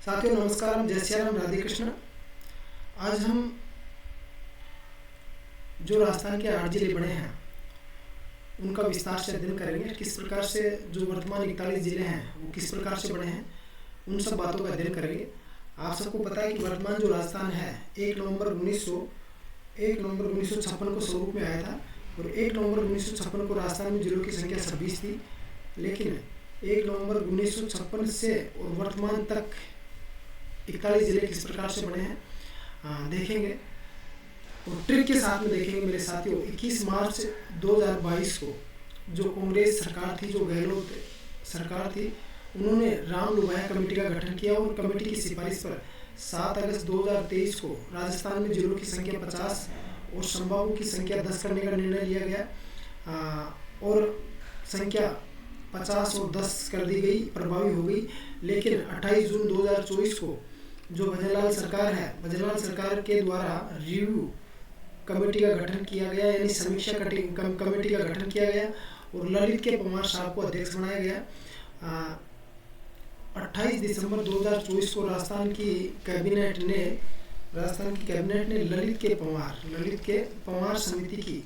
साथियों नमस्कार, जय श्री राम, राधे कृष्ण। आज हम जो राजस्थान के 8 जिले बने हैं उनका विस्तार से अध्ययन करेंगे। किस प्रकार से जो वर्तमान 41 जिले हैं वो किस प्रकार से बने हैं, उन सब बातों का अध्ययन करेंगे। आप सबको पता है कि वर्तमान जो राजस्थान है 1 नवंबर 1956 को स्वरूप में आया था और 1 नवंबर 1956 को राजस्थान में जिलों की संख्या 26 थी। लेकिन 1 नवंबर 1956 से और वर्तमान तक 41 जिले किस प्रकार से बने हैं देखेंगे और ट्रिक के साथ में देखेंगे मेरे साथियों। 21 मार्च 2022 को जो कांग्रेस सरकार थी, जो गहलोत सरकार थी, उन्होंने राम लुभाया कमेटी का गठन किया और कमेटी की सिफारिश पर 7 अगस्त 2023 को राजस्थान में जिलों की संख्या 50 और संभागों की संख्या 10 करने का निर्णय लिया गया और संख्या 50 और 10 कर दी गई, प्रभावी हो गई। लेकिन 28 जून 2024 को जो भजनलाल सरकार है, भजनलाल सरकार के द्वारा रिव्यू कमेटी का गठन किया गया, यानी समीक्षा कमेटी का गठन किया गया और ललित के पंवार साहब को अध्यक्ष बनाया गया। 28 दिसंबर 2024 को राजस्थान की कैबिनेट ने ललित के पंवार समिति की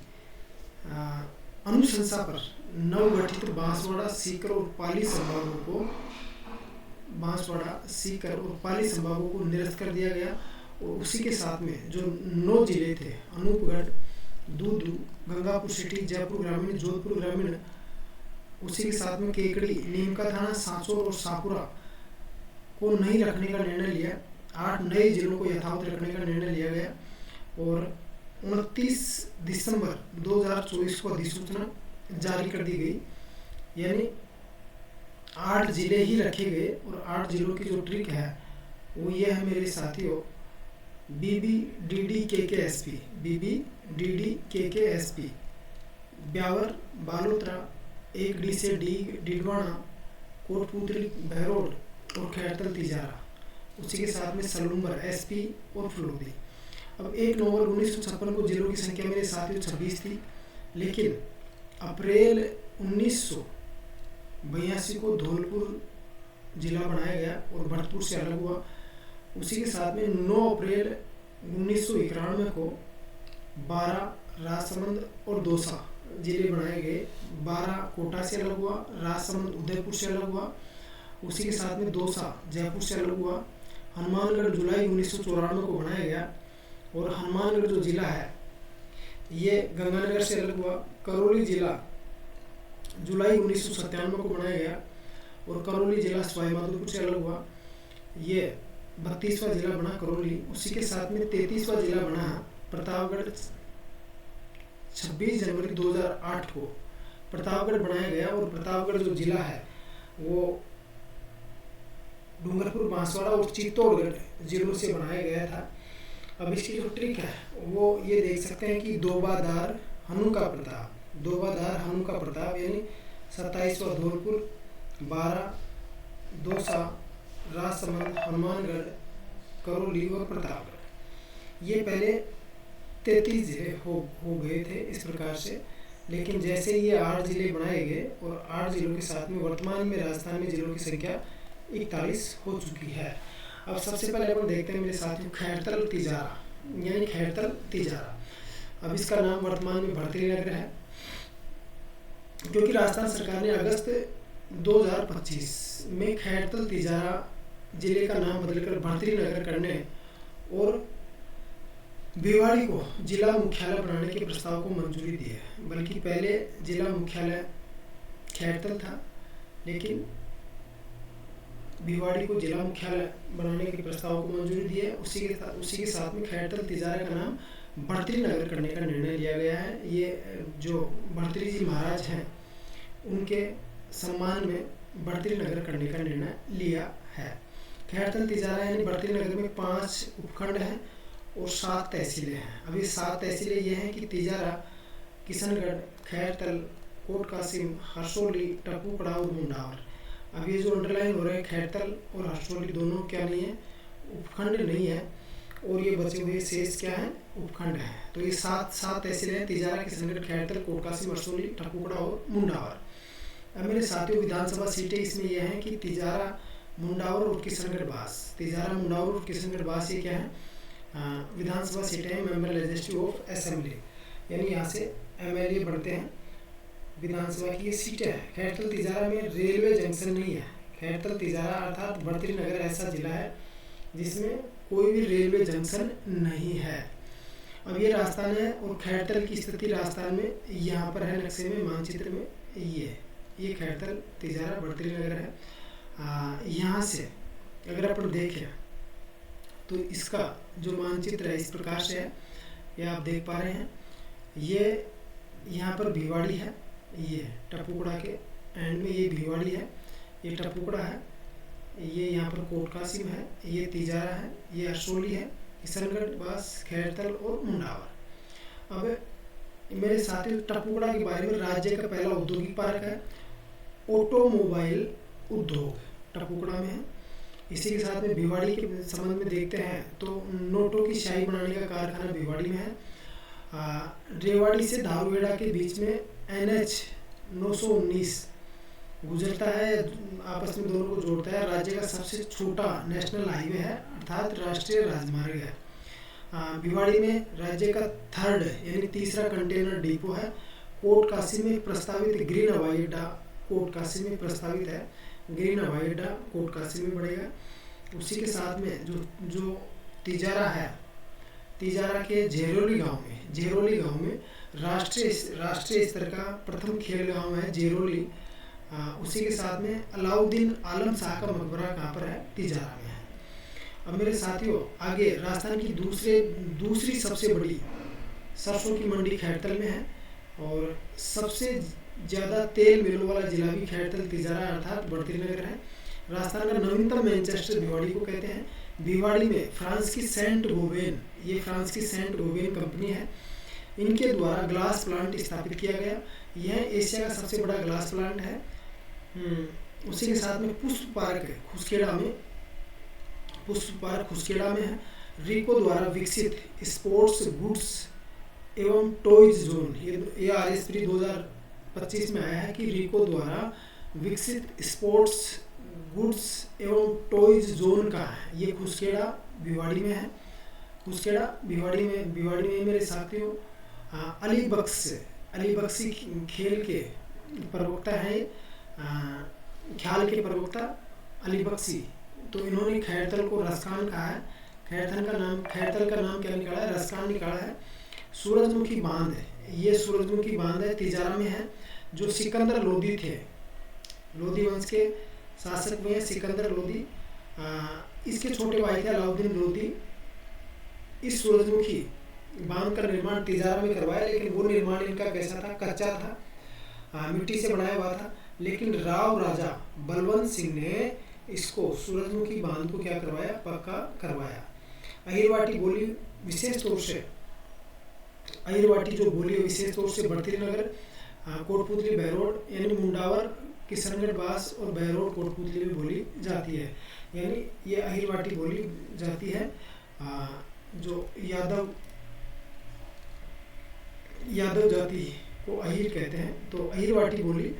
अनुशंसा पर नवगठित बांसवाड़ा, सीकर और पाली संभागों को निरस्त कर दिया गया और उसी के साथ में जो 9 जिले थे, अनूपगढ़, दूदू, गंगापुर सिटी, जयपुर ग्रामीण, जोधपुर ग्रामीण, उसी के साथ में केकड़ी, नीमका थाना, सांचौर और शाहपुरा को नहीं रखने का निर्णय लिया। 8 नए जिलों को यथावत रखने का निर्णय लिया गया और 29 दिसंबर 2024 को अधिसूचना जारी कर दी गई, यानी 8 जिले ही रखे गए। और 8 जिलों की जो ट्रिक है वो ये है मेरे साथियों, BBDDKKSP, ब्यावर, बालोतरा, 1D से डीडवाना, कोटपुतली, बहरोड और खैरतल तिजारा, उसी के साथ में सलूम्बर, SP और फलोदी। अब 1 नवंबर 1956 को जिलों की संख्या मेरे साथियों 26 थी, लेकिन अप्रैल 1982 को धौलपुर जिला बनाया गया और भरतपुर से अलग हुआ। उसी के साथ में 9 अप्रैल 1991 को 12 राजसमंद और दौसा जिले बनाए गए। 12 कोटा से अलग हुआ, राजसमंद उदयपुर से अलग हुआ, उसी के साथ में दौसा जयपुर से अलग हुआ। हनुमानगढ़ जुलाई 1994 को बनाया गया और हनुमानगढ़ जो जिला है ये गंगानगर से अलग हुआ। करौली जिला जुलाई 1997 को बनाया गया और करौली जिला सवाईमाधोपुर से अलग हुआ। ये 32वां जिला बना करौली। उसी के साथ में 33वां जिला बना प्रतापगढ़। 26 जनवरी 2008 को प्रतापगढ़ बनाया गया और प्रतापगढ़ जो जिला है वो डूंगरपुर, बांसवाड़ा और चित्तौड़गढ़ जिलों से बनाया गया था। अब इसकी जो ट्रिक है वो ये देख सकते हैं कि दोबादार हनु का प्रताप, यानी 27वां धौलपुर, 12 दौसा, राजसमंद, हनुमानगढ़, करौली और प्रतापगढ़। ये पहले 33 जिले हो गए थे इस प्रकार से, लेकिन जैसे ये 8 जिले बनाए गए और 8 जिलों के साथ में वर्तमान में राजस्थान में जिलों की संख्या 41 हो चुकी है। अब सबसे पहले अपन देखते हैं मेरे साथियों खैरतल तिजारा, यानी खैरतल तिजारा। अब इसका नाम वर्तमान में भड़तरी नगर है, क्योंकि राजस्थान सरकार ने अगस्त 2025 में खैरतल तिजारा जिले का नाम बदलकर भड़तरी नगर करने और भिवाड़ी को जिला मुख्यालय बनाने के प्रस्ताव को मंजूरी दी है। बल्कि पहले जिला मुख्यालय खैरतल था, लेकिन भिवाड़ी को जिला मुख्यालय बनाने के प्रस्ताव को मंजूरी दी है। उसी के साथ में खैरतल तिजारा का नाम भड़तरी नगर करने का निर्णय लिया गया है। ये जो भड़तरी जी महाराज हैं उनके सम्मान में भड़तरी नगर करने का निर्णय लिया है। खैरतल तिजारा यानी भड़तरी नगर में 5 उपखंड हैं और 7 तहसीलें हैं। अभी 7 तहसीलें ये हैं कि तिजारा, किशनगढ़, खैरतल, कोट कासिम, हरसोली, टपूकड़ा और मुंडावर। अब ये जो अंडरलाइन हो रहे हैं खैरतल और हरसोली दोनों क्या नहीं है, उपखंड नहीं है, और ये बचे हुए शेष क्या है, उपखंड है। तो ये 7 तहसीलें हैं, तिजारा, किशनगढ़, खैरतल, कोट कासिम, हरसोली, टपूकड़ा और मुंडावर। अब मेरे साथियों विधानसभा सीटें इसमें यह हैं कि तिजारा मुंडावर और किशनगढ़ बास। तिजारा, मुंडावर और किशनगढ़ बास ये क्या है? विधानसभा सीटें हैं, मेंबर लेजिस्लेटिव ऑफ असेंबली, यानी यहाँ से MLA बनते हैं विधानसभा की ये सीटें हैं। खैरथल तिजारा में रेलवे जंक्शन नहीं है। खैरथल तिजारा अर्थात बढ़ती नगर ऐसा जिला है जिसमें कोई भी रेलवे जंक्शन नहीं है। अब ये राजस्थान है और खैरथल की स्थिति राजस्थान में यहाँ पर है, नक्शे में, मानचित्र में। ये खैरथल तिजारा बढ़ती नगर है। यहाँ से अगर अपन देखें तो इसका जो मानचित्र है इस प्रकार से है, ये आप देख पा रहे हैं। ये यहाँ पर भिवाड़ी है, ये टपुकड़ा के एंड में ये भिवाड़ी है, ये टपुकड़ा है, ये यहाँ पर कोट कासिम है, ये तिजारा है, ये असोली है, किशनगढ़ बास, खैरथल और मुंडावर। अब मेरे साथी टपुकड़ा के बारे में, राज्य का पहला औद्योगिक पार्क है, ऑटोमोबाइल उद्योग टपुकड़ा में है। इसी के साथ में भिवाड़ी के संबंध में देखते हैं तो नोटों की स्याही बनाने का कारखाना भिवाड़ी में है। रेवाड़ी से धारूहेड़ा के बीच में NH 919 गुजरता है, आपस में दोनों को जोड़ता है। राज्य का सबसे छोटा नेशनल हाईवे है अर्थात राष्ट्रीय राजमार्ग है। भिवाड़ी में राज्य का थर्ड यानी तीसरा कंटेनर डिपो है। कोट कासिम में प्रस्तावित ग्रीन हवाई अड्डा कोट कासिम में प्रस्तावित है, ग्रीन हवाई अड्डा कोट कासिम में बढ़ेगा। उसी के साथ में जो तिजारा है, तिजारा के झेरोली गांव में राष्ट्रीय स्तर का प्रथम खेल गांव है झेरोली। उसी के साथ में अलाउद्दीन आलम शाह का मकबरा कहाँ पर है? तिजारा में है। अब मेरे साथियों, आगे राजस्थान की दूसरी सबसे बड़ी सरसों की मंडी खैरथल में है और सबसे ज़्यादा तेल मिलों वाला जिला भी खैरथल तिजारा अर्थात बढ़ती नगर है। राजस्थान का नवीनतम मैनचेस्टर भिवाड़ी को कहते हैं। भिवाड़ी में फ्रांस की सेंट गोबेन कंपनी है, इनके द्वारा ग्लास प्लांट स्थापित किया गया। यह एशिया का सबसे बड़ा ग्लास प्लांट है। उसी के साथ में पुष्प पार्क खुसखेड़ा में है। रिको द्वारा विकसित स्पोर्ट्स गुड्स एवं टॉयज जोन, ये RSP 2025 में आया है कि रिको द्वारा विकसित स्पोर्ट्स गुड्स एवं टॉयज जोन का है। ये खुसखेड़ा भिवाड़ी में है। खुसखेड़ा भिवाड़ी में मेरे साथियों अली बख्शी खेल के प्रवक्ता है, ख्याल के प्रवक्ता अली बख्शी। तो इन्होंने खैरथल को रसखान कहा है। खैरथल का नाम क्या निकाला है? रसखान निकाला है। सूरजमुखी बांध है, ये सूरजमुखी बांध है, तिजारा में है। जो सिकंदर लोदी थे, लोदी वंश के शासक हुए हैं सिकंदर लोदी। इसके छोटे भाई थे अलाउद्दीन लोदी। इस सूरजमुखी बांध का निर्माण तिजारा में करवाया, लेकिन वो निर्माण इनका कैसा था? कच्चा था, मिट्टी से बनाया हुआ था। लेकिन राव राजा बलवंत सिंह ने इसको सूरजमुखी बांध को क्या करवाया? पक्का करवाया। अहिरवाटी बोली विशेष तौर से विशेष तौर से बढ़ती नगर, कोटपुतली, बहरोड यानी मुंडावर, किशनगढ़ बास और बहरोड कोटपुतली में बोली जाती है। यानी ये अहिरवाटी बोली जाती है। जो यादव जाति को अहिर कहते हैं, तो अहिरवाटी बोली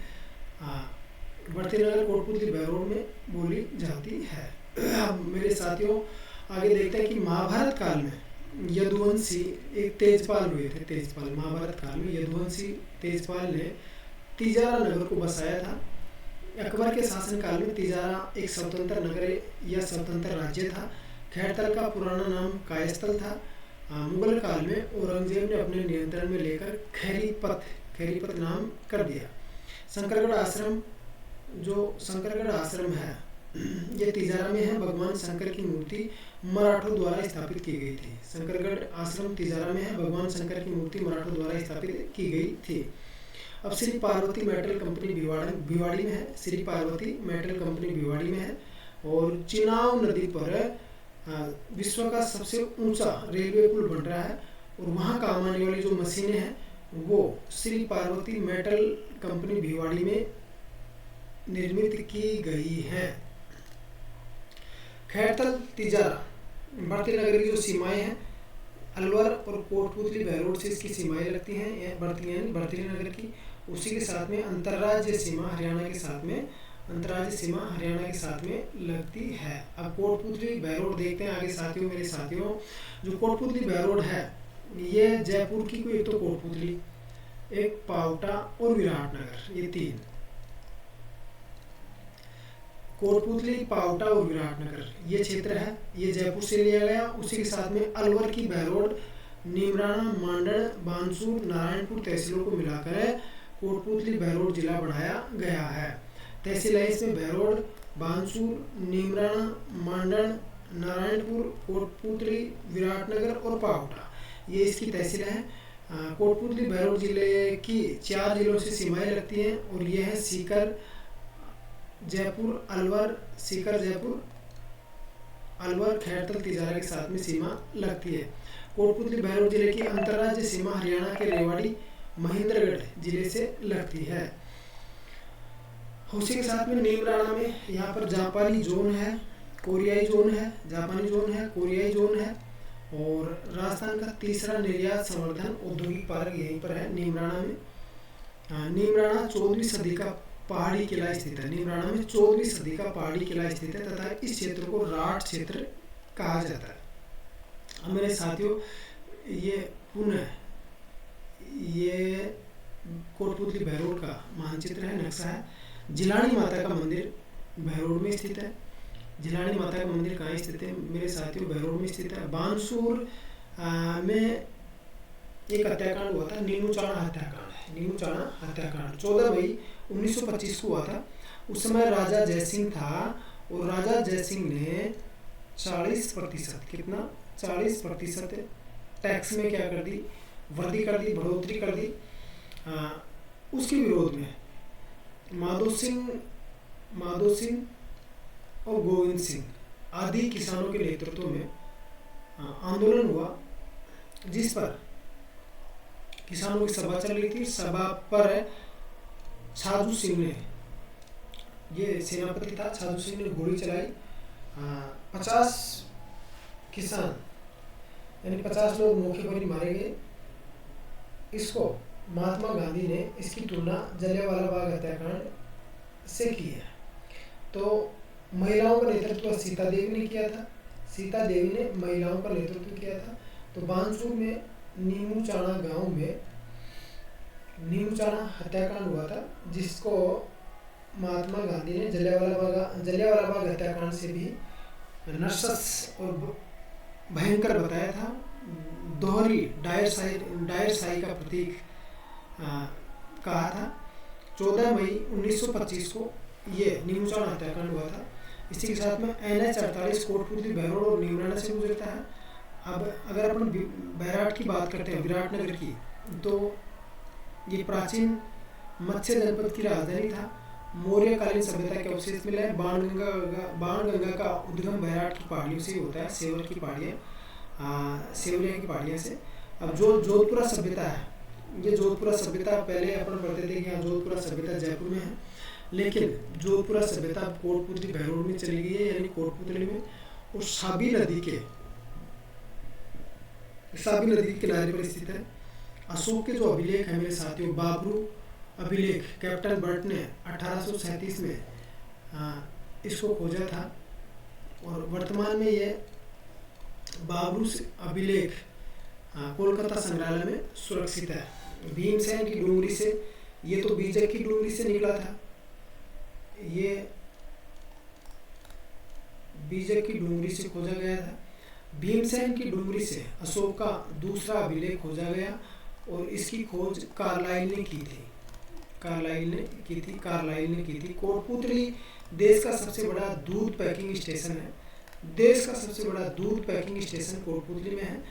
बढ़ती नगर, कोटपुतली, बहरोड में बोली जाती है। अब मेरे साथियों आगे देखते हैं कि महाभारत काल में यदुवंशी एक तेजपाल हुए थे। महाभारत काल में यदुवंशी तेजपाल ने तिजारा नगर को बसाया था। अकबर के शासनकाल में तिजारा एक स्वतंत्र नगर या स्वतंत्र राज्य था। खैरथल का पुराना नाम कायस्थल था। मुगल काल में औरंगजेब ने अपने नियंत्रण में लेकर खैरीपत नाम कर दिया। शंकरगढ़ आश्रम है, ये तिजारा में है। भगवान शंकर की मूर्ति मराठों द्वारा स्थापित की गई थी। शंकरगढ़ आश्रम तिजारा में है, भगवान शंकर की मूर्ति मराठों द्वारा स्थापित की गई थी। अब श्री पार्वती मेटल कंपनी भिवाड़ी में है। श्री पार्वती मेटल कंपनी भिवाड़ी में है और चिनाव नदी पर विश्व का सबसे ऊंचा रेलवे पुल बन रहा है और वहाँ काम आने वाली जो मशीनें हैं वो श्री पार्वती मेटल कंपनी भिवाड़ी में निर्मित की गई है। खैरथल तिजारा बढ़ती नगर की जो सीमाएं हैं, अलवर और कोटपुतली बहरोड से इसकी सीमाएं लगती हैं बढ़ती नगर की। उसी के साथ में अंतर्राज्यीय सीमा हरियाणा के साथ में अंतर्राज्यीय सीमा हरियाणा के साथ में लगती है। अब कोटपुतली बहरोड देखते हैं आगे साथियों, मेरे साथियों। जो कोटपुतली बहरोड है ये जयपुर की कोई, एक तो कोटपुतली, एक पावटा और विराटनगर, ये तीन, कोटपुतली, पावटा और विराटनगर ये क्षेत्र है, ये जयपुर से लिया गया। उसी के साथ में अलवर की बहरोड, नीमराणा, मांडल, बानसूर, नारायणपुर तहसीलों को मिलाकर कोटपुतली बहरोड जिला बनाया गया है। तहसील है इसमें बहरोड, बानसूर, नीमराणा, मांडल, नारायणपुर, कोटपुतली, विराटनगर और पावटा, ये इसकी तहसील है। कोटपुतली बहरोड जिले की 4 जिलों से सीमाएं लगती हैं और ये है सीकर, जयपुर, अलवर, सीकर, जयपुर, अलवर, खैरतल, तिजारा के साथ में सीमा लगती है। कोटपुतली बहरोड जिले की अंतर्राज्यीय सीमा हरियाणा के रेवाड़ी, महेंद्रगढ़ जिले से लगती है। उसी के साथ में नीमराणा में यहाँ पर जापानी जोन है, कोरियाई जोन है, जापानी जोन है, कोरियाई जोन है। और राजस्थान का तीसरा निर्यात संवर्धन औद्योगिक पार्क यहीं पर है नीमराणा में। नीमराणा 14वीं सदी का पहाड़ी किला स्थित है। नीमराणा में 14वीं सदी का पहाड़ी किला स्थित है तथा इस क्षेत्र को राठ क्षेत्र कहा जाता है। अब मेरे साथियों, ये पुनः ये कोटपुतली बहरोड का मानचित्र है, नक्शा है। जिलानी माता का मंदिर बहरोड में स्थित है। जिलानी माता का मंदिर कहाँ स्थित है मेरे साथियों? बहरोड में स्थित है। बानसूर में एक हत्याकांड हुआ था, नीमूचाणा हत्याकांड। नीमूचाणा हत्याकांड 14 मई 1925 को हुआ था। उस समय राजा जयसिंह था और राजा जयसिंह ने 40%, कितना, 40% टैक्स में क्या कर दी, वृद्धि कर दी, बढ़ोतरी कर दी। उसके विरोध में माधो सिंह और गोविंद सिंह आदि किसानों के नेतृत्व में आंदोलन हुआ, जिस पर किसानों की सभा चल रही थी। सभा पर छाजू सिंह ने, ये सेनापति था, छाजू सिंह ने गोली चलाई। 50 किसान यानी 50 लोग मौके पर ही मारे गए। इसको महात्मा गांधी ने इसकी तुलना जलियांवाला बाग हत्याकांड से की है। तो महिलाओं का नेतृत्व सीता देवी ने किया था। सीता देवी ने महिलाओं का नेतृत्व किया था। तो बानसूर में नीमूचाणा गांव में नीमूचाणा हत्याकांड हुआ था, जिसको महात्मा गांधी ने जलियांवाला बाग हत्याकांड से भी नर्सस और भयंकर बताया था। दोहरी डायर शाही का प्रतीक कहा था। 14 मई 1925 को ये नीमूचाणा हत्याकांड हुआ था। इसी के साथ में NH 48 कोटपुतली बहरोड और नीमराणा से गुजरता है। अब अगर अपन बैराट की बात करते हैं, विराटनगर की, तो ये प्राचीन मत्स्य जनपद की राजधानी था। मौर्यकालीन सभ्यता के अवशेष मिले हैं। बाणगंगा का उद्गम बैराट की पहाड़ियों से होता है, सेवरिया की पहाड़ियाँ से। अब जो जोधपुरा सभ्यता है, ये जोधपुरा सभ्यता पहले अपन पढ़ते थे कि हाँ जोधपुरा सभ्यता जयपुर में है, लेकिन जोधपुरा सभ्यता कोटपुतली बहरोड में चली गई है, यानी कोटपुतली में। और साबी नदी के किनारे पर स्थित है। अशोक के जो अभिलेख है मेरे साथियों, बाबरू अभिलेख, कैप्टन बर्ट ने 1837 में इसको खोजा था और वर्तमान में ये बाबरू अभिलेख कोलकाता संग्रहालय में सुरक्षित है। भीमसेन की डूंगरी से, ये तो बीजक की डूंगरी से निकला था, ये बीजक की डूंगरी से खोजा गया था। भीमसेन की डूंगरी से अशोक का दूसरा अभिलेख खोजा गया और इसकी खोज कार्लाइल ने की थी। कोटपुतली देश का सबसे बड़ा दूध पैकिंग स्टेशन है। देश का सबसे बड़ा दूध पैकिंग स्टेशन कोटपुतली में है।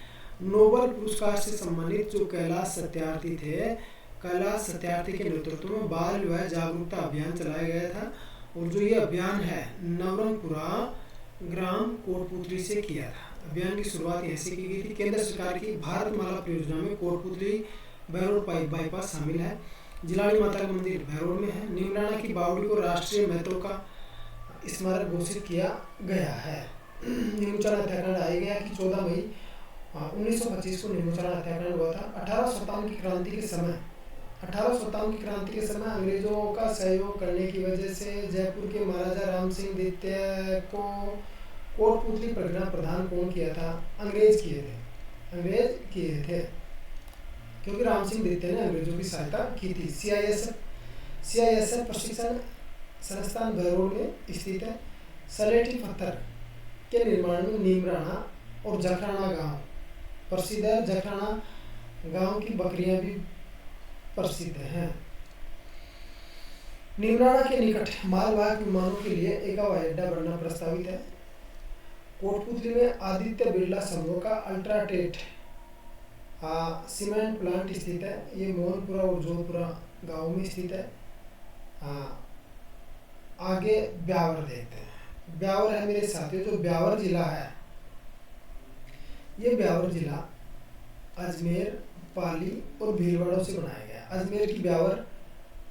नोबेल पुरस्कार से सम्मानित जो कैलाश सत्यार्थी थे, कैलाश सत्यार्थी के नेतृत्व में बाल विवाह जागरूकता अभियान चलाया गया था। और जो ये अभियान है नवरंगपुरा ग्राम कोटपुतली से किया था। अभियान की शुरुआत ऐसे की गई थी। केंद्र सरकार की भारतमाला परियोजना में कोटपुतली बहरोड बाईपास शामिल है। जिलानी माता का मंदिर बहरोड में है। नीमराणा की बावड़ी को राष्ट्रीय महत्व का स्मारक घोषित किया गया है। नीमूचाणा हत्याकांड आया गया कि 14 मई 1925 को नीमूचाणा हत्याकांड हुआ था। 1857 की क्रांति के समय 1857 की क्रांति के समय अंग्रेजों का सहयोग करने की वजह से जयपुर के महाराजा राम सिंह द्वितीय को कोटपुतली परियोजना प्रदान कौन किया था? अंग्रेज किए थे। अंग्रेज किए थे, क्योंकि राम सिंह द्वितीय ने अंग्रेजों की सहायता की थी। सीआईएसएफ प्रशिक्षण संस्थान बहरोड में स्थित है। सलेटी पत्थर के निर्माण में नीमराणा और जखराना गांव प्रसिद्ध है। जखराना गांव की बकरियां भी प्रसिद्ध हैं। नीमराणा के निकट मालवाहक विमानों के लिए एक हवाई अड्डा बनना प्रस्तावित है। कोटपुतली में आदित्य बिरला समूह का अल्ट्राटेक सीमेंट प्लांट स्थित है। ये मोहनपुरा और जोधपुरा गांव में स्थित है। आगे ब्यावर देखते हैं। ब्यावर है मेरे साथियों, जो ब्यावर जिला है, ये ब्यावर जिला अजमेर, पाली और भीलवाड़ों से बनाया गया। अजमेर की ब्यावर,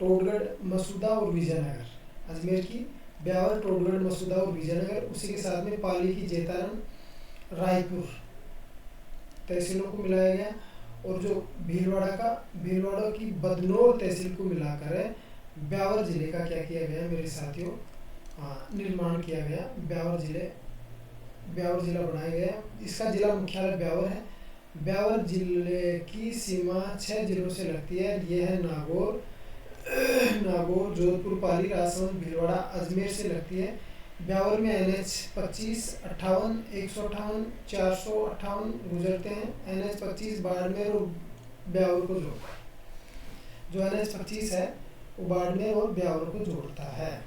टोडगढ़, मसूदा और विजयनगर। अजमेर की ब्यावर, टोडगढ़, मसूदा और विजयनगर, उसी के साथ में पाली की जेतारन, रायपुर तहसीलों को मिलाया गया। और जो भीलवाड़ा की बदनौर तहसील को मिलाकर है ब्यावर जिले का क्या किया गया मेरे साथियों? निर्माण किया गया। ब्यावर जिला बनाया गया। इसका जिला मुख्यालय ब्यावर है। ब्यावर जिले की सीमा 6 जिलों से लगती है। ये है नागौर, जोधपुर, पाली, राजसमंद, भीलवाड़ा, अजमेर से लगती है। ब्यावर में NH 25, 58, 158, 458 गुजरते हैं। NH 25 बाड़मेर और ब्यावर को जोड़ता है। जो NH 25 है वो बाड़मेर और ब्यावर को जोड़ता है।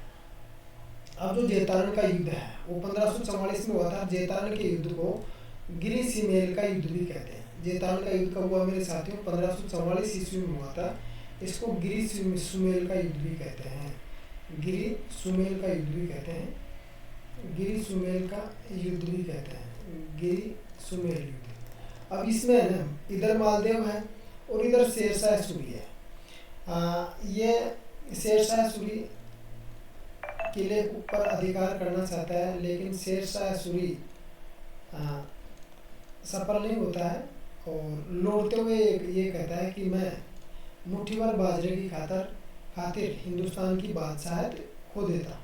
अब जो जेतारन का युद्ध है वो 1544 में हुआ था। जेतारन के युद्ध को गिरी सुमेल का युद्ध भी कहते हैं। जेतारन का युद्ध कब हुआ मेरे साथियों? 1544 ईस्वी में हुआ था। इसको गिरी सुमेल का युद्ध भी कहते हैं। गिरी सुमेल का युद्ध भी कहते हैं। गिरी सुमेल का युद्ध भी कहते हैं। गिरी सुमेल युद्ध। अब इसमें इधर मालदेव है और इधर शेरशाह सूरी है। ये शेरशाह सूरी किले पर अधिकार करना चाहता है, लेकिन शेरशाह सूरी सफल नहीं होता है और लौटते हुए ये कहता है कि मैं मुट्ठी भर बाजरे की खातिर हिंदुस्तान की बादशाहत खो देता।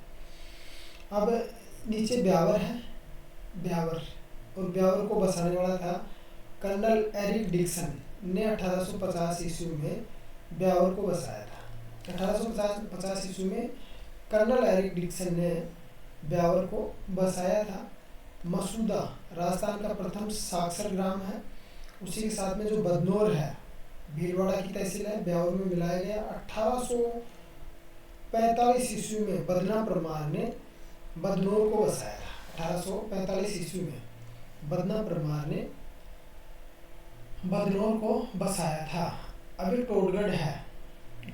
अब नीचे ब्यावर है। ब्यावर को बसाने वाला था कर्नल एरिक डिक्सन ने 1850 ईस्वी में ब्यावर को बसाया था। 1850 ईस्वी में कर्नल एरिक डिक्सन ने ब्यावर को बसाया था। मसूदा राजस्थान का प्रथम साक्षर ग्राम है। उसी के साथ में जो बदनौर है भीलवाड़ा की तहसील है, ब्यावर में मिलाया गया। 1845 ईस्वी में बदना परमार ने बदनौर को बसाया था। 1845 ईस्वी में बदना परमार ने बदनौर को बसाया था। अभी टोडगढ़ है।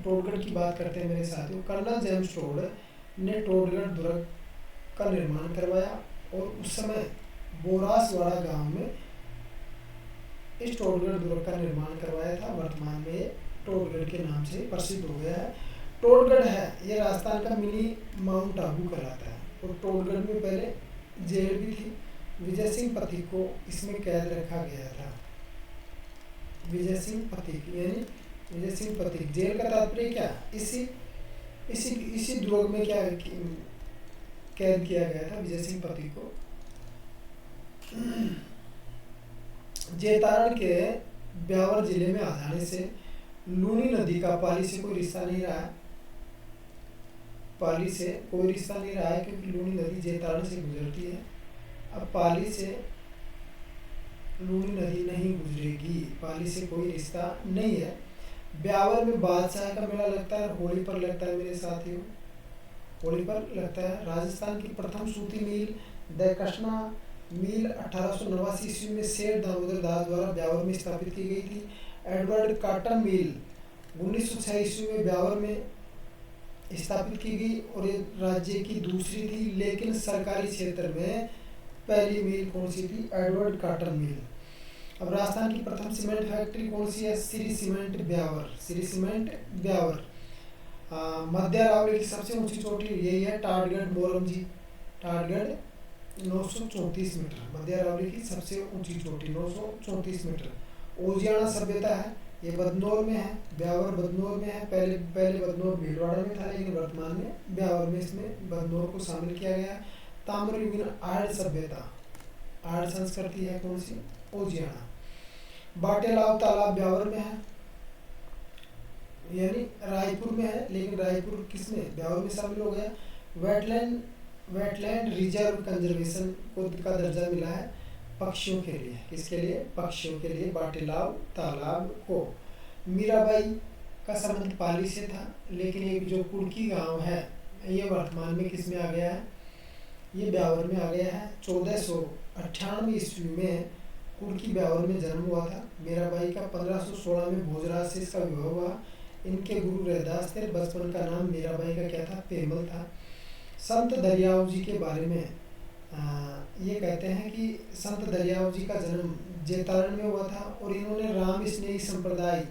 टोडगढ़ की बात करते हैं मेरे साथियों। कर्नल जेम्स टोड ने टोडगढ़ दुर्ग का निर्माण करवाया और उस समय बोरासवाड़ा गांव में इस टोडगढ़ दुर्ग का निर्माण करवाया था। वर्तमान में ये टोडगढ़ के नाम से प्रसिद्ध हो गया है। टोडगढ़ है ये राजस्थान का मिनी माउंट आबू कहलाता है। और टोडगढ़ में पहले जेल भी थी। विजय सिंह पथिक को इसमें कैद रखा गया था। विजय सिंह पथिक यानी विजय सिंह पथिक। जेल का तात्पर्य क्या? इसी दुर्ग में क्या कैद किया गया था विजय सिंह पथिक को। जेतारण के ब्यावर जिले में आ जाने से लूनी नदी का पाली से कोई रिश्ता नहीं रहा है। पाली से कोई रिश्ता नहीं रहा है क्योंकि लूनी नदी जेतारण से गुजरती है। अब पाली से लूनी नदी नहीं गुजरेगी। पाली से कोई रिश्ता नहीं है। ब्यावर में बादशाह का मेला लगता है। होली पर लगता है मेरे साथियों। होली पर लगता है। राजस्थान की प्रथम सूती मिल दैकशना मिल 1889 ईस्वी में सेठ दामोदर दास द्वारा ब्यावर में स्थापित की गई थी। एडवर्ड काटन मिल 1906 ईस्वी में ब्यावर में स्थापित की गई और ये राज्य की दूसरी थी, लेकिन सरकारी क्षेत्र में पहली मिल कौन सी थी? Edward cotton mill. अब राजस्थान की प्रथम सीमेंट फैक्ट्री कौन सी है? श्री सीमेंट ब्यावर। श्री सीमेंट ब्यावर। मध्य अरावली की सबसे ऊंची चोटी यही है टाटगढ़ मोरमजी। टाटगढ़ 934 मीटर। मध्य अरावली की सबसे ऊंची चोटी 934 मीटर। ओजियाना सभ्यता है ये बदनौर में है, ब्यावर बदनौर में है। पहले पहले बदनौर भीलवाड़ा में था, लेकिन वर्तमान में ब्यावर में इसमें बदनौर को शामिल किया गया। ताम्रयुगीन आर्य सभ्यता, आर्य संस्कृति है कौन सी? ओजियाना। बाटेलाव तालाब ब्यावर में है, यानी रायपुर में है, लेकिन रायपुर किसमें? ब्यावर में शामिल हो गया। वेटलैंड रिजर्व कंजर्वेशन को का दर्जा मिला है पक्षियों के लिए। किसके लिए? पक्षियों के लिए बाटेलाव तालाब को। मीराबाई का संबंध पाली से था, लेकिन एक जो कुड़की गांव है ये वर्तमान में किस में आ गया है? ये ब्यावर में आ गया है। 1498 ईस्वी में कुड़की ब्यावर में जन्म हुआ था। मीराबाई का 1516 में भोजराज से इसका विवाह हुआ। इनके गुरु रैदास थे। बचपन का नाम मीराबाई का क्या था? पेमल था। संत दरियाव जी के बारे में ये कहते हैं कि संत दरियाव जी का जन्म जेतारण में हुआ था और इन्होंने राम स्नेही संप्रदाय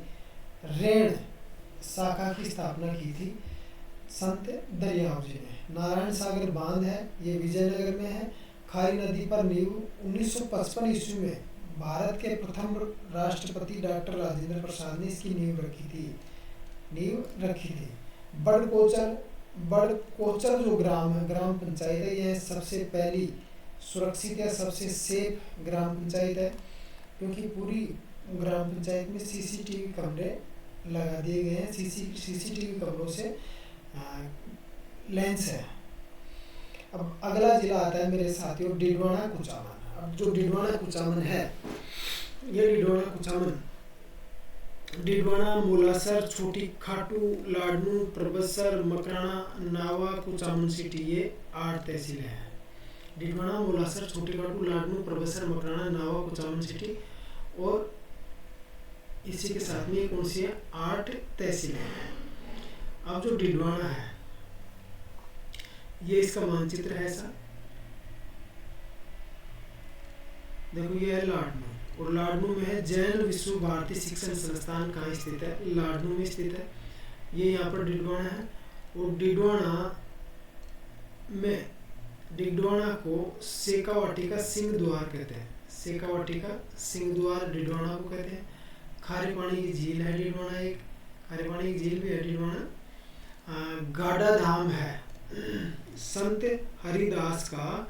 रेण शाखा की स्थापना की थी संत दरियाव जी ने। नारायण सागर बांध है, ये विजयनगर में है। खारी नदी पर नींव 1955 ईस्वी में भारत के प्रथम राष्ट्रपति डॉक्टर राजेंद्र प्रसाद ने इसकी नींव रखी थी। बड़कोचर जो ग्राम पंचायत है, यह सबसे पहली सुरक्षित या सबसे सेफ ग्राम पंचायत है, क्योंकि पूरी ग्राम पंचायत में सीसीटीवी कैमरे लगा दिए गए हैं। सीसीटीवी कैमरों से लेंस है। अब अगला जिला आता है मेरे साथियों डिडवाना कुचामन। अब जो डिडवाना कुचामन है, ये डिडवाना मोलासर, छोटी खाटू, लाडनू, प्रबसर, मकराना, नावा, कुचामन सिटी, ये 8 तहसीलें हैं। डिडवाना, मोलासर, छोटी खाटू, लाडनू, प्रबसर, मकराना, नावा, कुचामन सिटी और इसी के साथ में कौन सी है? 8 तहसीलें हैं। अब जो डिडवाना है ये इसका मानचित्र है ऐसा, देखो ये है लाडनू, और लाडनू में है जैन विश्व भारती शिक्षण संस्थान। कहाँ स्थित है? लाडनू में स्थित है। ये यहाँ पर डिडवाना है। और डिडवाना को शेखावाटी का सिंह द्वार कहते हैं। शेखावाटी का सिंह द्वार डिडवाना को कहते हैं। खारे पानी की झील है डिडवाना, एक खारे पानी की झील भी है डिडवाना। गाड़ा धाम है, संत हरिदास का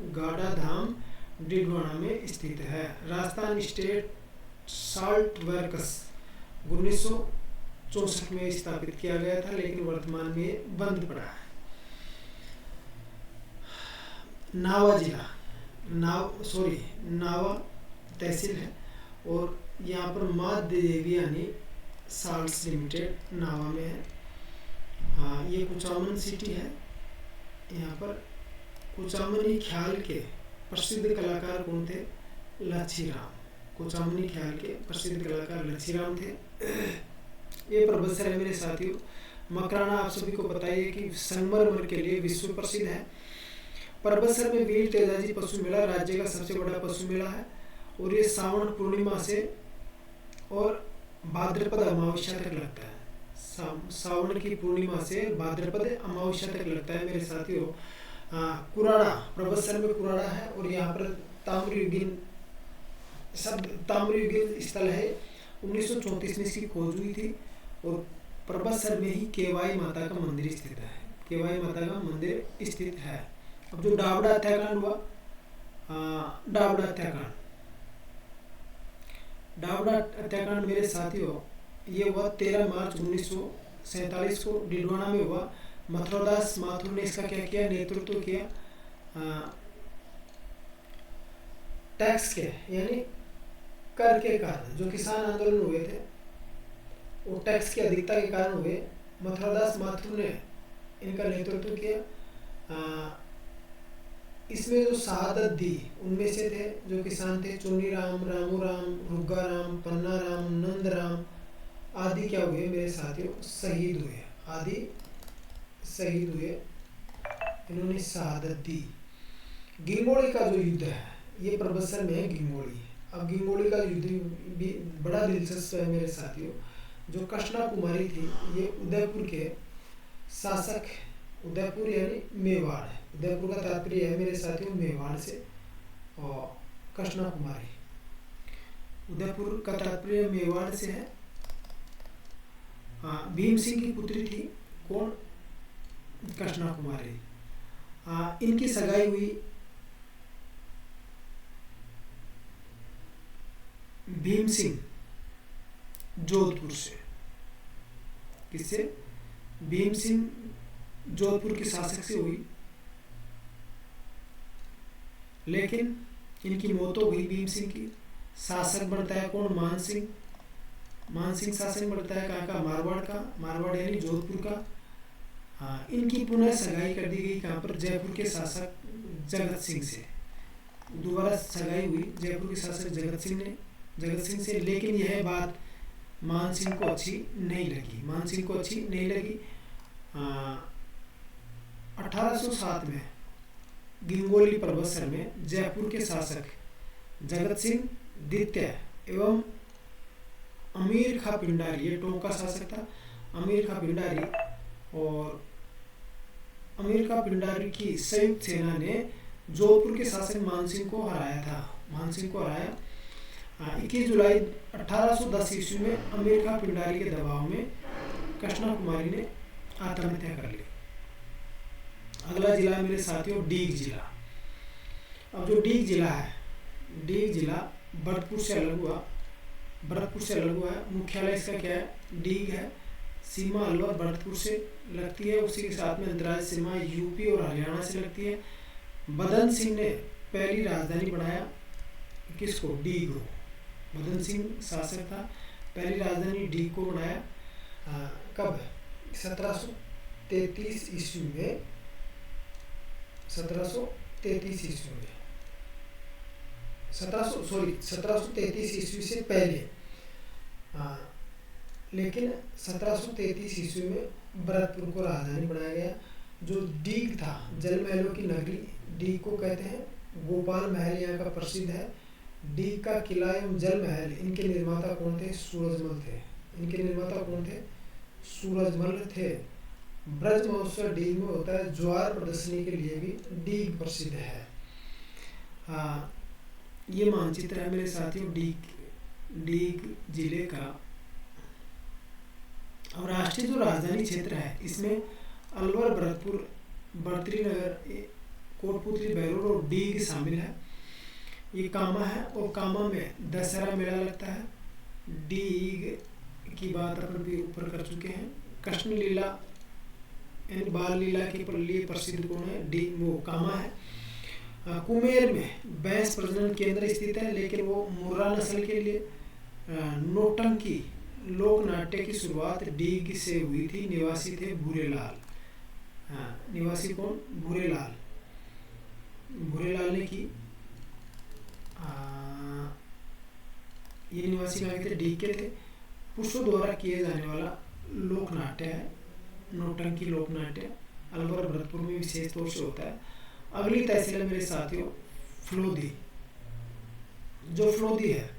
गाड़ा धाम डिडवाना में स्थित है। राजस्थान स्टेट साल्ट वर्क्स 1964 में स्थापित किया गया था, लेकिन वर्तमान में बंद पड़ा है। नावा जिला, नावा तहसील है, और यहाँ पर माँ देवी यानी साल्ट्स लिमिटेड नावा में है। ये कुचामन सिटी है। यहाँ पर कुचामनी ख्याल के प्रसिद्ध कलाकार कौन थे? लच्छीराम। कुचामनी ख्याल के प्रसिद्ध कलाकार लच्छीराम थे। ये प्रबसर है मेरे साथियों। मकराना आप सभी को पता है कि संगमरमर के लिए विश्व प्रसिद्ध है। परबसर में वीर तेजाजी पशु मेला राज्य का सबसे बड़ा पशु मेला है, और ये श्रावण पूर्णिमा से और भाद्रपद अमावस्या तक लगता है। सावन की पूर्णिमा से भाद्रपद अमावस्या तक लगता है मेरे साथियों। कुराड़ा, प्रबसर में कुराड़ा है, और यहाँ पर ताम्रयुगीन स्थल है। 1934 में इसकी खोज हुई थी, और प्रबसर में ही केवाई माता का मंदिर स्थित है। केवाई माता का मंदिर स्थित है। अब जो डावड़ा हत्याकांड हुआ, डावड़ा हत्याकांड मेरे साथियों ये हुआ 13 मार्च 1947 को डिडवाना में हुआ। मथुरादास माथुर ने इसका क्या किया? नेतृत्व किया। टैक्स के यानी कर के कारण जो किसान आंदोलन हुए थे, वो टैक्स की अधिकता के कारण हुए। मथुरादास माथुर ने इनका नेतृत्व किया। इसमें जो शहादत दी उनमें से थे जो किसान थे चुन्नी राम, रामू राम, रुग्गा राम, पन्ना राम, नंद राम आदि क्या हुए मेरे साथियों? शहीद हुए। इन्होंने शहादत दी। गिंगोड़ी का जो युद्ध है ये प्रबसर में है गिंगोड़ी। अब गिंगोड़ी का युद्ध भी बड़ा दिलचस्प है मेरे साथियों। जो कृष्णा कुमारी थी ये उदयपुर के शासक, उदयपुर यानी मेवाड़ है। उदयपुर का तात्पर्य है मेरे साथियों मेवाड़ से। और कृष्णा कुमारी उदयपुर का तात्पर्य मेवाड़ से है। भीम सिंह की पुत्री थी कौन? कृष्णा कुमारी। इनकी सगाई हुई भीम सिंह जोधपुर से। किससे? भीम सिंह जोधपुर के शासक से हुई, लेकिन इनकी मौत हो गई भीम सिंह की। शासक बनता है कौन? मान सिंह। मान सिंह शासक बनता है कहाँ का? मारवाड़ का। मारवाड़ यानी जोधपुर का। इनकी पुनः सगाई कर दी गई कहाँ पर? जयपुर के शासक जगत सिंह से। दोबारा सगाई हुई जयपुर के शासक जगत सिंह से, लेकिन यह बात मान सिंह को अच्छी नहीं लगी। 1807 में गिंगोली पर्वतसर में जयपुर के शासक जगत सिंह द्वितीय एवं अमीर खां पिंडारी, ये टोंक का शासक था, अमीर खां पिंडारी, और अमीर खां पिंडारी की संयुक्त सेना ने जोधपुर के शासक मानसिंह को हराया। 21 जुलाई 1810 ईस्वी में अमीर खां पिंडारी के दबाव में कृष्णा कुमारी ने आत्महत्या कर ली। अगला जिला है मेरे साथियों डीग जिला। अब जो डीग जिला है, डीग जिला भरतपुर से अलग हुआ है। मुख्यालय इसका क्या है? डीग है। सीमा अलवर भरतपुर से लगती है, उसी के साथ में अंतर्राज्यीय सीमा यूपी और हरियाणा से लगती है। बदन सिंह ने पहली राजधानी बनाया किसको? डीग को। बदन सिंह शासक था, पहली राजधानी डीग को बनाया। कब? 1733 ईस्वी में। 1733 ईस्वी से पहले। लेकिन 1733 ईस्वी में भरतपुर को राजधानी बनाया गया। जो डीग था, जल महलों की नगरी डीग को कहते हैं। गोपाल महल यहाँ का प्रसिद्ध है। डीग का किला एवं जल महल, इनके निर्माता कौन थे? सूरजमल थे। ब्रज महोत्सव डीग में होता है। ज्वार प्रदर्शनी के लिए भी डीग प्रसिद्ध है। ये मानचित्र है मेरे साथियों डीग जिले का। अब राष्ट्रीय जो राजधानी क्षेत्र है, इसमें अलवर, भरतपुर, बर्तरीनगर, कोटपुतली, बहरोड और डीग शामिल है। ये कामा है, और कामा में दशहरा मेला लगता है। डीग की बात अपन भी ऊपर कर चुके हैं। कृष्ण लीला यानी बाल लीला के लिए प्रसिद्ध कौन है? वो कामा है। कुमेर में भैंस प्रजनन केंद्र स्थित है, लेकिन वो मुर्रा नस्ल के लिए नौटंकी लोक नाट्य की शुरुआत डीग से हुई थी। निवासी थे भूरेलाल। निवासी कौन? भूरेलाल ने की। ये निवासी कहाँ के थे? डीग के थे। पुरुषों द्वारा किए जाने वाला लोक नाट्य है नौटंकी लोक नाट्य। अलवर भरतपुर में विशेष तौर से होता है। अगली तहसील है मेरे साथियों फलोदी। जो फलोदी है,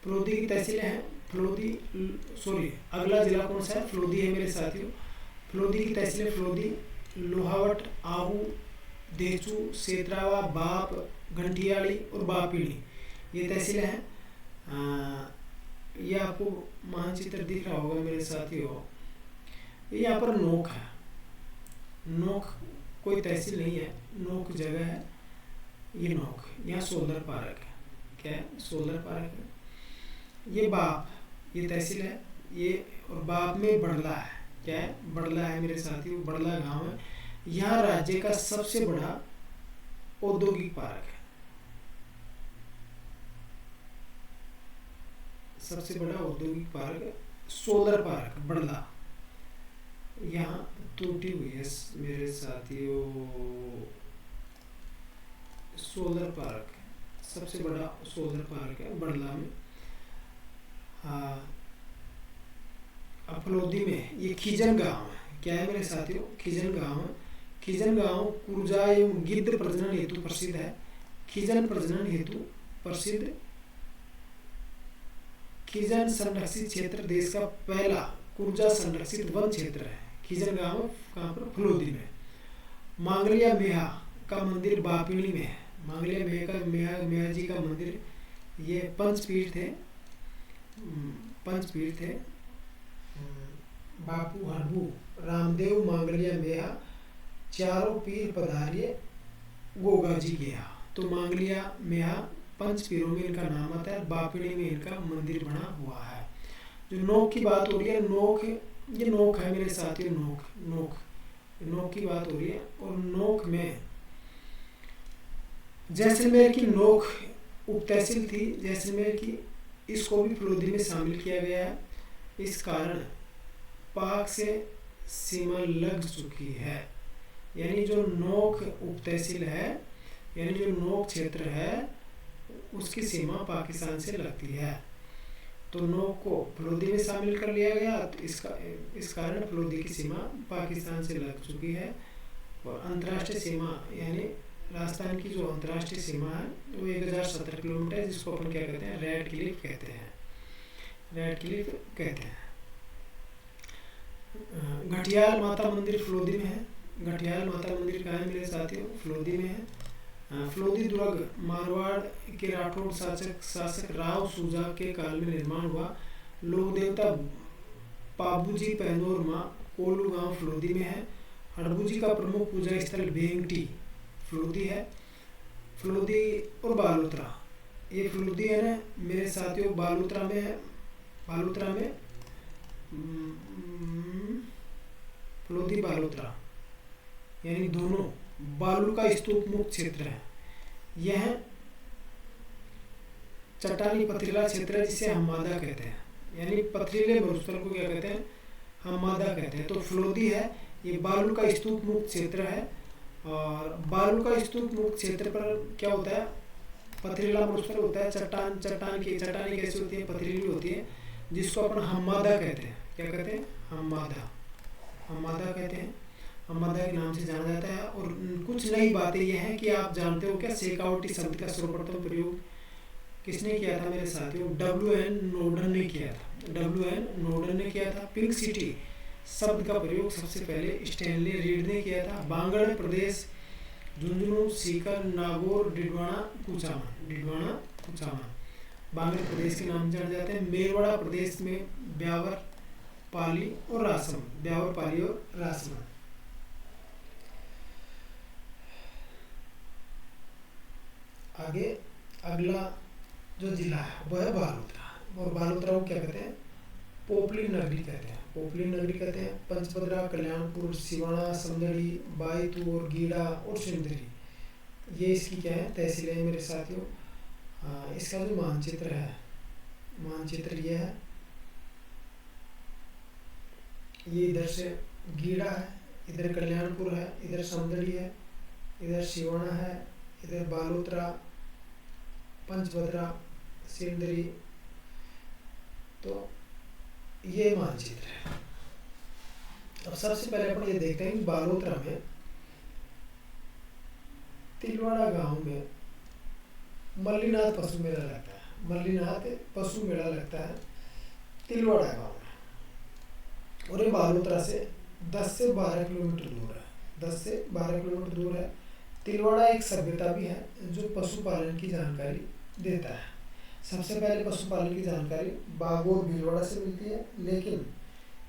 फलोदी की तहसील है अगला जिला कौन सा है? फलोदी है मेरे साथियों। फलोदी की तहसील फलोदी, लोहावट, आहू, देचू, सेतरावा, बाप, घंटियाड़ी और बापीड़ी, ये तहसीलें हैं। ये आपको मानचित्र दिख रहा होगा मेरे साथियों। ये यहाँ पर नोक है। नोक कोई तहसील नहीं है, नोक जगह है। ये नोक, यहाँ सोलर पार्क है। क्या है? सोलर पार्क है। ये बाप, ये तहसील है। ये और बाप में बड़ला है। क्या है? बड़ला है मेरे साथियों। बड़ला गांव है। यहाँ राज्य का सबसे बड़ा औद्योगिक पार्क है। सबसे बड़ा औद्योगिक पार्क सोलर पार्क बड़ला। यहाँ त्रुटि हुई है मेरे साथियों। सोलर पार्क सबसे बड़ा सोलर पार्क है बड़ला में। फलोदी में ये खिजन गांव है। क्या है मेरे साथियों? खिजन गांव है। खिजन गांव कुर्जा एवं गिद्ध प्रजनन हेतु प्रसिद्ध है। खिजन प्रजनन हेतु प्रसिद्ध। खिजन संरक्षित क्षेत्र देश का पहला कुर्जा संरक्षित वन क्षेत्र है। खिजन गांव कहाँ पर? फलोदी में। मांगलिया मेहा का मंदिर बापिणी में है। मांगलिया मेहा जी का मंदिर, ये पंचपीठ थे पंच पीर थे, बापू हड़बू, रामदेव मांगलिया मेहा, चारों पीर पधारिये, गोगा जी गया। तो मांगलिया मेहा पंच पीरों में इनका नाम आता है। बापिणी में इनका मंदिर बना हुआ है। जो नोक की बात हो रही है, नोक, ये नोक है मेरे साथियों, नोक नोक नोक की बात हो रही है। और नोक में जैसलमेर की नोक उप तहसील थी जैसलमेर की, इसको भी फलोदी में शामिल किया गया है। इस कारण पाक से सीमा लग चुकी है। यानी जो नोक उप तहसील है, यानी जो नोक क्षेत्र है, उसकी सीमा पाकिस्तान से लगती है। तो नोक को फलोदी में शामिल कर लिया गया। तो इस कारण फलोदी की सीमा पाकिस्तान से लग चुकी है। और अंतर्राष्ट्रीय सीमा यानी राजस्थान की जो अंतर्राष्ट्रीय सीमा है वो 1017 किलोमीटर है, जिसको अपन क्या कहते हैं, रेड क्लिफ कहते हैं, रेड क्लिफ कहते हैं। घटियाल माता मंदिर फलोदी में है। घटियाल माता मंदिर कहाँ है मेरे साथियों, फलोदी में है। फलोदी दुर्ग मारवाड़ के राठौड़ शासक राव सूजा के काल में निर्माण हुआ। लोक देवता पाबूजी पैनोर माँ कोलू गांव फलोदी में है। हड़बू जी का प्रमुख पूजा स्थल भेंगटी फलोदी है। फलोदी और बालोतरा, ये फलोदी है ना मेरे साथियों, बालोतरा में है। बालोतरा में फलोदी बालोतरा यानी दोनों बालू का स्तूप मुक्त क्षेत्र है। यह चट्टानी पथरीला क्षेत्र है जिसे हमादा कहते हैं। यानी पथरीले मरुस्थल को क्या कहते हैं, हमादा कहते हैं। तो फलोदी है, ये बालू का स्तूप मुक्त क्षेत्र है। और बालू का स्तूप मुक्त क्षेत्र पर क्या होता है, पथरीला मरुस्थल होता है। चट्टानी कैसी होती है, पथरीली होती है, जिसको अपन हमादा कहते हैं। क्या कहते हैं, हमादा कहते हैं। हमादा के नाम से जाना जाता है। और कुछ नई बातें यह हैं कि आप जानते हो क्या, शेखावटी शब्द का सर्वप्रथम प्रयोग किसने किया था मेरे साथियों, WN नोर्डन ने किया था। WN नोर्डन ने किया था। पिंक सिटी शब्द का प्रयोग सबसे पहले स्टैनली रीड ने किया था। बांगड़ प्रदेश झुंझुनू, सीकर, नागौर, डिडवाना, कुचामन बांगड़ प्रदेश के नाम जाने जाते हैं। मेरवाड़ा प्रदेश में ब्यावर, पाली और रासमन। आगे अगला जो जिला है वह है बालोतरा। और बालोतरा को क्या कहते हैं, पोपली नगरी कहते हैं। पंचपदरा, कल्याणपुर, सिवाना, समदड़ी, बाईतूर, गीड़ा और सिंदरी, ये इसकी क्या है, तहसीलें हैं मेरे साथियों। इसका जो मानचित्र है, मानचित्र ये है, ये इधर से गीड़ा है, इधर कल्याणपुर है, इधर समदड़ी है, इधर सिवाना है, इधर बालोतरा, पंचभद्रा, सिंदरी। तो ये मानचित्र है। अब सबसे पहले अपन ये देखते हैं कि बालोतरा में तिलवाड़ा गांव में मल्लीनाथ पशु मेला लगता है तिलवाड़ा गांव में। और ये बालोतरा से 10 से 12 किलोमीटर दूर है। तिलवाड़ा एक सभ्यता भी है जो पशुपालन की जानकारी देता है। सबसे पहले पशुपालन की जानकारी बागोर भीलवाड़ा से मिलती है, लेकिन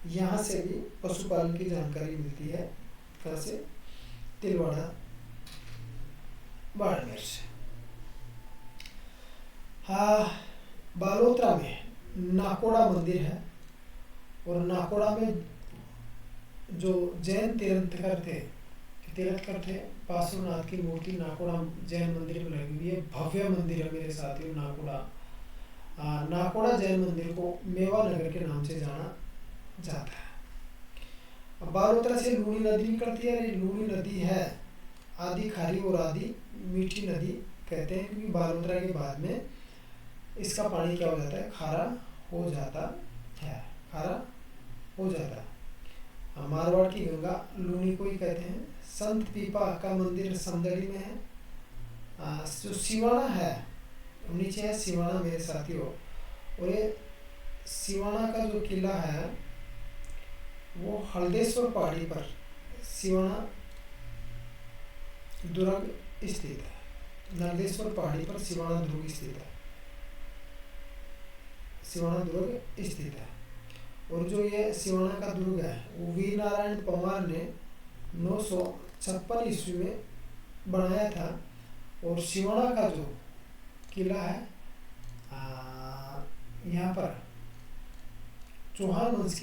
यहाँ से भी पशुपालन की जानकारी मिलती है कहाँ से, तिलवाड़ा बाड़मेर से। हाँ, बालोतरा में नाकोड़ा मंदिर है। और नाकोड़ा में जो जैन तीर्थकर थे पार्श्वनाथ की मूर्ति नाकोड़ा जैन मंदिर में लगी हुई है। भव्य मंदिर है मेरे साथियों नाकोड़ा जैन मंदिर को मेवा नगर के नाम से जाना जाता है। अब बालोतरा से लूनी नदी निकलती है। लूनी नदी है आदि खारी और आदि मीठी नदी कहते हैं, क्योंकि बालोतरा के बाद में इसका पानी क्या हो जाता है, खारा हो जाता है। मारवाड़ की गंगा लूनी को ही कहते हैं। संत पीपा का मंदिर समदड़ी में है। जो सिवाना है नीचे है सिवाना मेरे साथियों। और ये सिवाना का जो किला है वो हल्देश्वर पहाड़ी पर सिवाना दुर्ग स्थित है। नर्देश्वर पहाड़ी पर सिवाना दुर्ग स्थित है। सिवाना दुर्ग स्थित है। और जो ये सिवाना का दुर्ग है वो वीर नारायण पंवार ने 956 ईस्वी में बनाया था। और सिवाना का जो किला है यहाँ पर चौहान वंश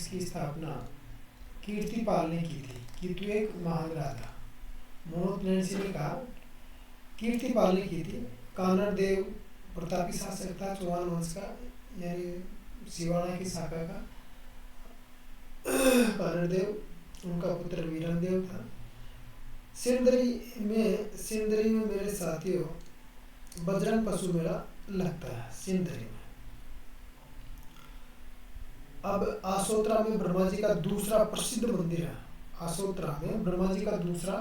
की स्थापना कीर्तिपाल ने की थी। कीर्ति एक महान राजा मोहम्मद ने कहा कीर्तिपाल ने की थी। कानड़ देव प्रतापी शासक था चौहान वंश का, यानी सिवाना की शाखा का कानड़ देव, उनका पुत्र वीरन देव था। सिंदरी में मेरे साथियों बजरंग पशु मेला लगता है सिंदरी में। अब आसोत्रा में ब्रह्मा जी का दूसरा प्रसिद्ध मंदिर है। आसोत्रा में ब्रह्मा जी का दूसरा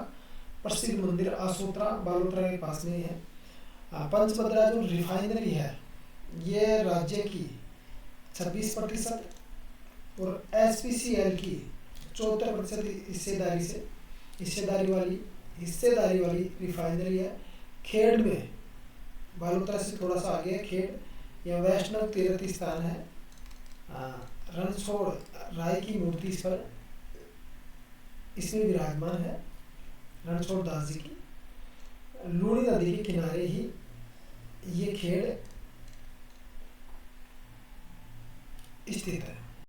प्रसिद्ध मंदिर आसोत्रा बालोतरा के पास में है। पंचभद्रा जो रिफाइनरी है ये राज्य की 26% और SPCL की 74% हिस्सेदारी वाली रिफाइनरी है। खेड़ में बालोतरा से थोड़ा सा आगे खेड़ या वैष्णव तीर्थ स्थान है। रणछोड़ राय की मूर्ति इस पर इसमें विराजमान है, रणछोड़ दास जी की। लूणी नदी के किनारे ही ये खेड़ स्थित है।